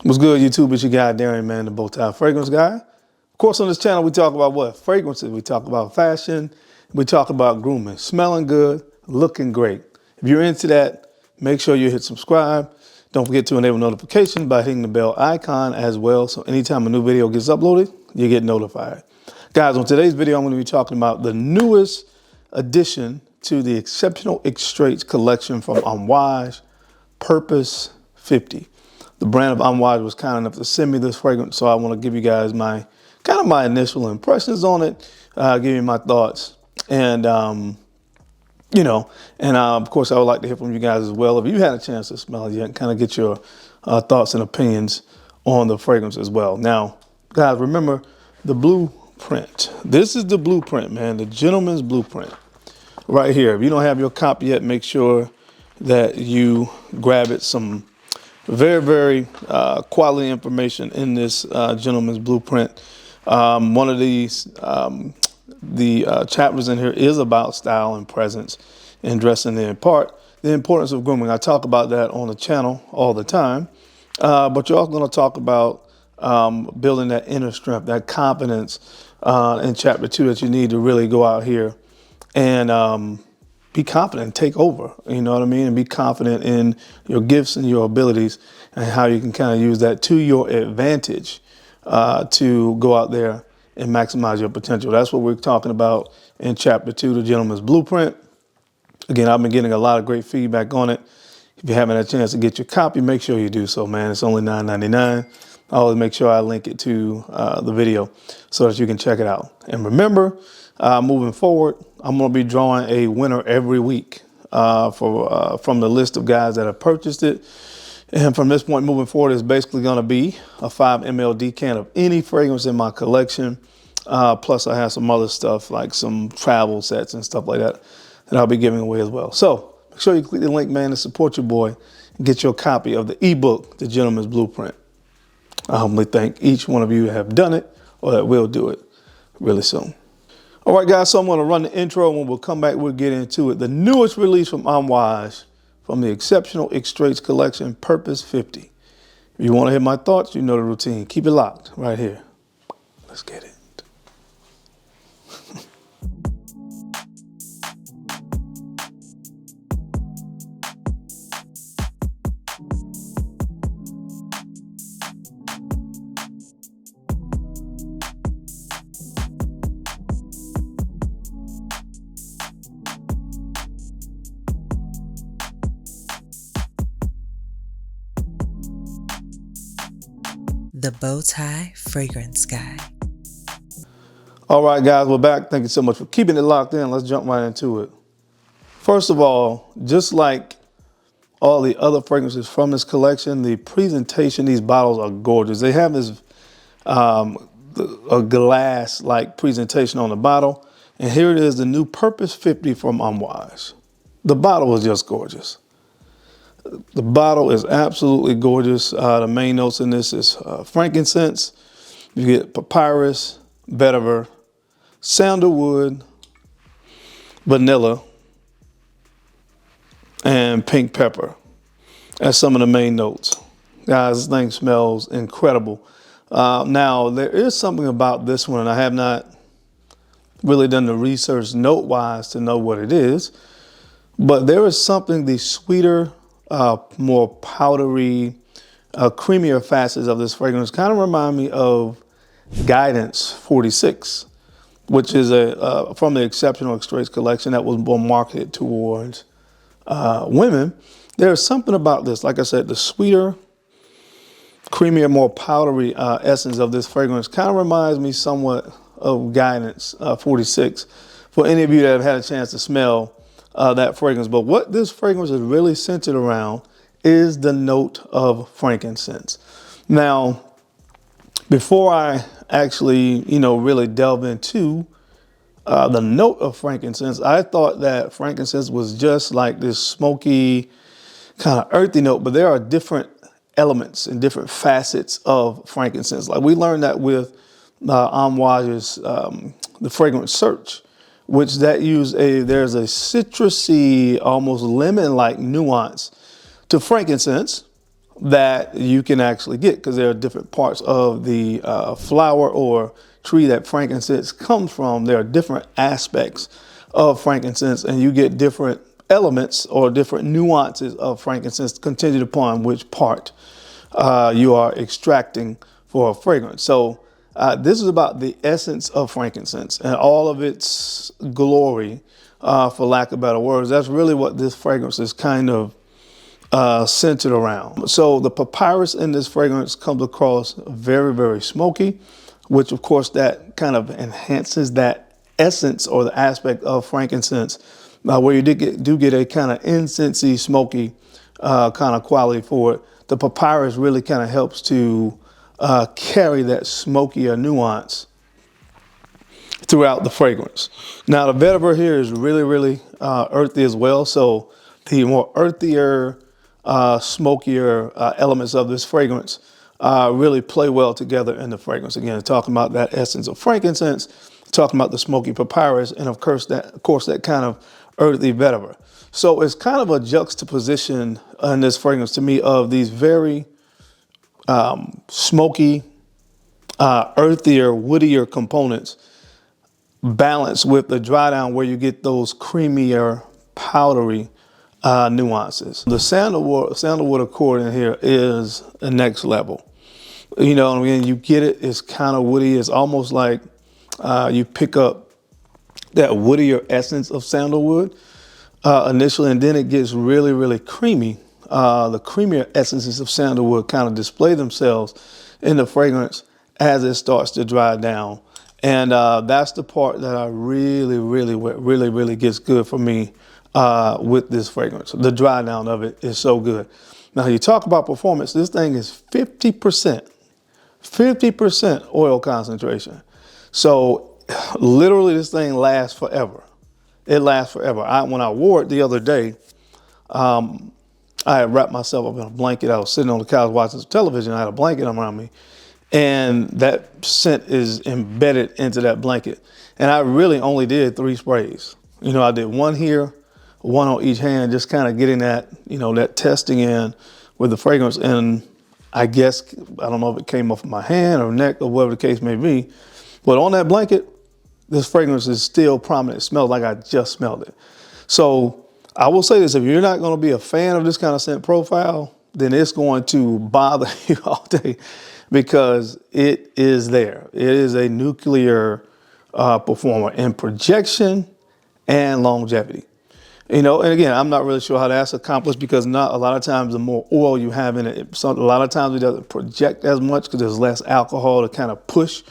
What's good, YouTube? It's your guy, Darren, man, the BowTie Fragrance Guy. Of course, on this channel, we talk about what? Fragrances. We talk about fashion. We talk about grooming. Smelling good, looking great. If you're into that, make sure you hit subscribe. Don't forget to enable notifications by hitting the bell icon as well. So anytime a new video gets uploaded, you get notified. Guys, on today's video, I'm going to be talking about the newest addition to the Exceptional Extraits collection from Amouage Purpose 50. The brand of Amouage was kind enough to send me this fragrance, so I want to give you guys my initial impressions on it, give you my thoughts, and of course, I would like to hear from you guys as well. If you had a chance to smell it yet, kind of get your thoughts and opinions on the fragrance as well. Now, guys, remember the blueprint. This is the blueprint, man, the gentleman's blueprint right here. If you don't have your copy yet, make sure that you grab it. Some very, very quality information in this gentleman's blueprint. One of these, the chapters in here is about style and presence and dressing to impart the importance of grooming. I talk about that on the channel all the time, but you're also going to talk about building that inner strength, that confidence in chapter 2 that you need to really go out here and be confident and take over, you know what I mean? And be confident in your gifts and your abilities and how you can kind of use that to your advantage to go out there and maximize your potential. That's what we're talking about in chapter 2, the gentleman's blueprint. Again, I've been getting a lot of great feedback on it. If you haven't had a chance to get your copy, make sure you do so, man. It's only $9.99. I always make sure I link it to the video so that you can check it out. And remember, moving forward, I'm going to be drawing a winner every week from the list of guys that have purchased it. And from this point moving forward, it's basically going to be a 5 ml decan of any fragrance in my collection. Plus, I have some other stuff like some travel sets and stuff like that I'll be giving away as well. So make sure you click the link, man, to support your boy and get your copy of the ebook, The Gentleman's Blueprint. I humbly thank each one of you that have done it or that will do it really soon. All right, guys, so I'm going to run the intro, and when we'll come back, we'll get into it. The newest release from Amouage from the Exceptional Extraits collection, Purpose 50. If you want to hear my thoughts, you know the routine. Keep it locked right here. Let's get it. The BowTie Fragrance Guy. All right, guys, we're back. Thank you so much for keeping it locked in. Let's jump right into it. First of all, just like all the other fragrances from this collection, the presentation, these bottles are gorgeous. They have this a glass-like presentation on the bottle. And here it is, the new Purpose 50 from Amouage. The bottle is just gorgeous. The bottle is absolutely gorgeous. The main notes in this is frankincense. You get papyrus, vetiver, sandalwood, vanilla, and pink pepper. That's some of the main notes. Guys, this thing smells incredible. Now, there is something about this one, and I have not really done the research note-wise to know what it is, but there is something, the sweeter, more powdery, creamier facets of this fragrance kind of remind me of Guidance 46, which is from the Exceptional Extraits collection that was more marketed towards women. There's something about this, like I said, the sweeter, creamier, more powdery essence of this fragrance kind of reminds me somewhat of Guidance 46. For any of you that have had a chance to smell that fragrance. But what this fragrance is really centered around is the note of frankincense. Now, before I actually, really delve into the note of frankincense, I thought that frankincense was just like this smoky, kind of earthy note, but there are different elements and different facets of frankincense. Like we learned that with Amouage's The Fragrance Search, which that there's a citrusy, almost lemon-like nuance to frankincense, that you can actually get, because there are different parts of the flower or tree that frankincense comes from. There are different aspects of frankincense, and you get different elements or different nuances of frankincense contingent upon which part you are extracting for a fragrance. So this is about the essence of frankincense and all of its glory, for lack of better words. That's really what this fragrance is kind of centered around. So the papyrus in this fragrance comes across very, very smoky, which of course that kind of enhances that essence or the aspect of frankincense, where you do get a kind of incensey, smoky kind of quality for it. The papyrus really kind of helps to carry that smokier nuance throughout the fragrance. Now the vetiver here is really, really earthy as well. So the more earthier, smokier elements of this fragrance really play well together in the fragrance. Again, talking about that essence of frankincense, talking about the smoky papyrus, and of course that kind of earthy vetiver. So it's kind of a juxtaposition in this fragrance to me of these very smoky, earthier, woodier components balanced with the dry down where you get those creamier, powdery nuances. The sandalwood accord in here is the next level. You know, I mean, you get it, it's kind of woody. It's almost like you pick up that woodier essence of sandalwood initially, and then it gets really, really creamy. The creamier essences of sandalwood kind of display themselves in the fragrance as it starts to dry down. And that's the part that I really gets good for me with this fragrance. The dry down of it is so good. Now, you talk about performance, this thing is 50% oil concentration. So literally this thing lasts forever. It lasts forever. When I wore it the other day, I had wrapped myself up in a blanket. I was sitting on the couch watching some television. I had a blanket around me, and that scent is embedded into that blanket. And I really only did 3 sprays. You know, I did 1 here, 1 on each hand, just kind of getting that, you know, that testing in with the fragrance. And I guess, I don't know if it came off my hand or neck or whatever the case may be, but on that blanket, this fragrance is still prominent. It smells like I just smelled it. So I will say this, if you're not going to be a fan of this kind of scent profile, then it's going to bother you all day, because it is there. It is a nuclear performer in projection and longevity. You know, and again, I'm not really sure how that's accomplished, because not a lot of times the more oil you have in it, a lot of times it doesn't project as much because there's less alcohol to kind of push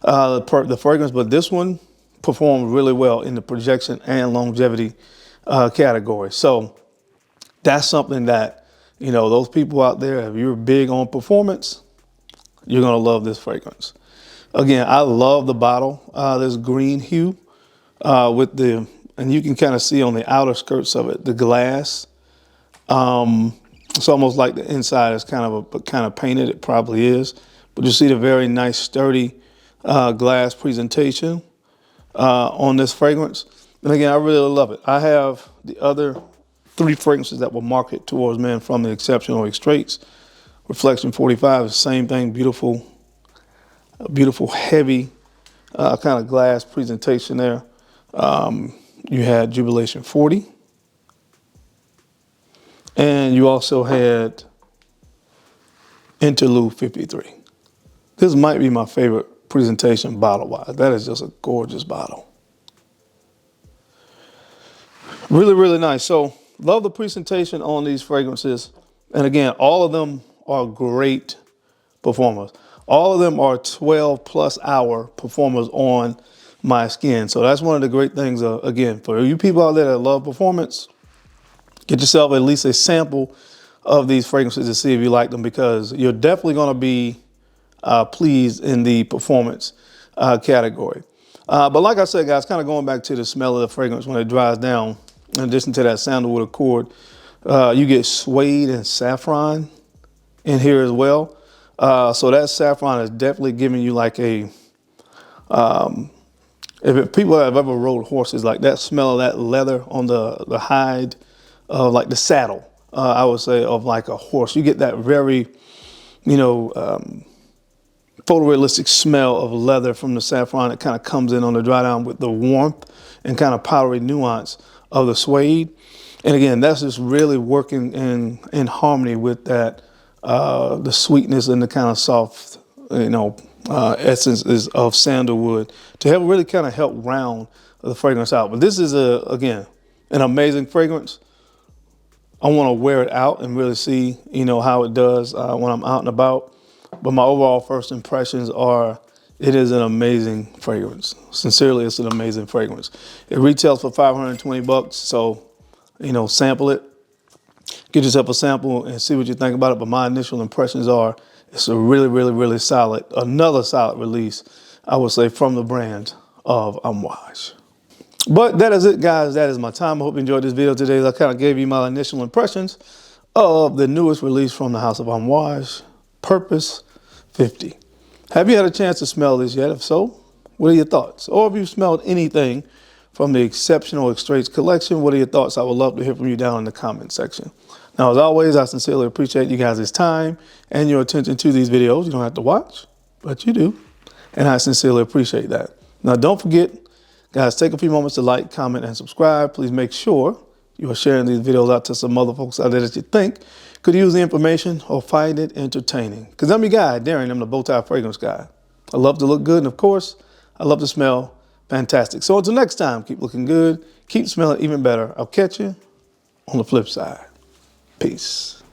the fragrance. But this one performed really well in the projection and longevity category. So that's something that, you know, those people out there, if you're big on performance, you're going to love this fragrance. Again, I love the bottle, this green hue with the, and you can kind of see on the outer skirts of it, the glass. It's almost like the inside is kind of painted. It probably is, but you see the very nice sturdy glass presentation on this fragrance. And again, I really love it. I have the other 3 fragrances that were marketed towards men from the Exceptional Extraits. Reflection 45 is the same thing, beautiful, heavy kind of glass presentation there. You had Jubilation 40. And you also had Interlude 53. This might be my favorite presentation bottle-wise. That is just a gorgeous bottle. Really nice. So love the presentation on these fragrances. And again, all of them are great performers. All of them are 12+ hour performers on my skin. So that's one of the great things, again, for you people out there that love performance, get yourself at least a sample of these fragrances to see if you like them, because you're definitely going to be pleased in the performance category. But like I said, guys, kind of going back to the smell of the fragrance when it dries down, in addition to that sandalwood accord, you get suede and saffron in here as well. So that saffron is definitely giving you like a, people have ever rode horses, like that smell of that leather on the hide of like the saddle, I would say, of like a horse. You get that very, you know, photorealistic smell of leather from the saffron. It kind of comes in on the dry down with the warmth and kind of powdery nuance of the suede. And again, that's just really working in harmony with that, the sweetness and the kind of soft, you know, essences of sandalwood to help really kind of help round the fragrance out. But this is, again, an amazing fragrance. I want to wear it out and really see, you know, how it does when I'm out and about. But my overall first impressions are, it is an amazing fragrance. Sincerely, it's an amazing fragrance. It retails for 520 bucks. So, you know, sample it, get yourself a sample and see what you think about it. But my initial impressions are, it's a really, really, really solid, another solid release, I would say, from the brand of Amouage. But that is it, guys. That is my time. I hope you enjoyed this video today. I kind of gave you my initial impressions of the newest release from the house of Amouage Purpose 50. Have you had a chance to smell this yet? If so, what are your thoughts? Or if you've smelled anything from the Exceptional Extraits collection, what are your thoughts? I would love to hear from you down in the comment section. Now, as always, I sincerely appreciate you guys' time and your attention to these videos. You don't have to watch, but you do. And I sincerely appreciate that. Now, don't forget, guys, take a few moments to like, comment, and subscribe. Please make sure you are sharing these videos out to some other folks out there that you think could use the information or find it entertaining. Because I'm your guy, Darren. I'm the BowTie fragrance guy. I love to look good, and of course, I love to smell fantastic. So until next time, keep looking good, keep smelling even better. I'll catch you on the flip side. Peace.